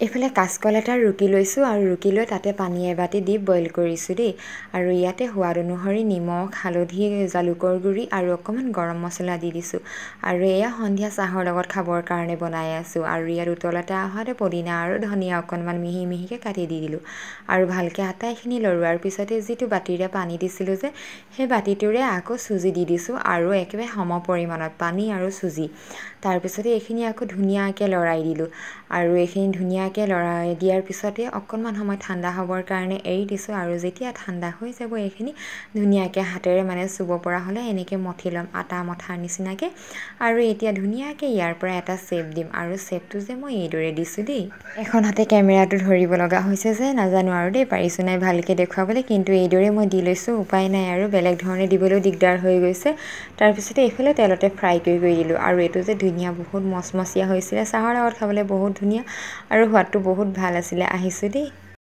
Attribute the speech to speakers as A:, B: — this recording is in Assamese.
A: এইফালে কাচকল এটা ৰুকি লৈছোঁ আৰু ৰুকি লৈ তাতে পানী এবাটি দি বইল কৰিছোঁ দেই। আৰু ইয়াতে সোৱাদ অনুসৰি নিমখ, হালধি, জালুকৰ গুড়ি আৰু অকণমান গৰম মছলা দি দিছোঁ। আৰু এয়া সন্ধিয়া চাহৰ লগত খাবৰ কাৰণে বনাই আছোঁ। আৰু ইয়াত উতলতে অহাতে পদিনা আৰু ধনিয়া অকণমান মিহি মিহিকৈ কাটি দি দিলোঁ। আৰু ভালকৈ আটাইখিনি লৰোৱাৰ পিছতে যিটো বাতিৰে পানী দিছিলোঁ যে সেই বাতিটোৰে আকৌ চুজি দি দিছোঁ আৰু একেবাৰে সম পৰিমাণত পানী আৰু চুজি। তাৰপিছতে এইখিনি আকৌ ধুনীয়াকৈ লৰাই দিলোঁ। আৰু এইখিনি ধুনীয়াকৈ লৰাই দিয়াৰ পিছতে অকণমান সময় ঠাণ্ডা হ'বৰ কাৰণে এৰি দিছোঁ। আৰু যেতিয়া ঠাণ্ডা হৈ যাব এইখিনি ধুনীয়াকৈ হাতেৰে মানে চুব পৰা হ'লে এনেকৈ মঠি ল'ম আটা মঠাৰ নিচিনাকৈ। আৰু এতিয়া ধুনীয়াকৈ ইয়াৰ পৰা এটা শ্বেপ দিম। আৰু শ্বেপটো যে মই এইদৰে দিছোঁ দেই। এখন হাতে কেমেৰাটো ধৰিব লগা হৈছে যে নাজানো আৰু দেই পাৰিছোঁ নাই ভালকৈ দেখুৱাবলৈ, কিন্তু এইদৰে মই দি লৈছোঁ। উপায় নাই আৰু বেলেগ ধৰণে দিবলৈও দিগদাৰ হৈ গৈছে। তাৰপিছতে এইফালে তেলতে ফ্ৰাই কৰি দিলোঁ। আৰু এইটো যে ধুনীয়া বহুত মচমচীয়া হৈছিলে, চাহৰ লগত খাবলৈ বহুত ধুনীয়া আৰু সোৱাদটো বহুত ভাল আছিলে। আহিছোঁ দেই।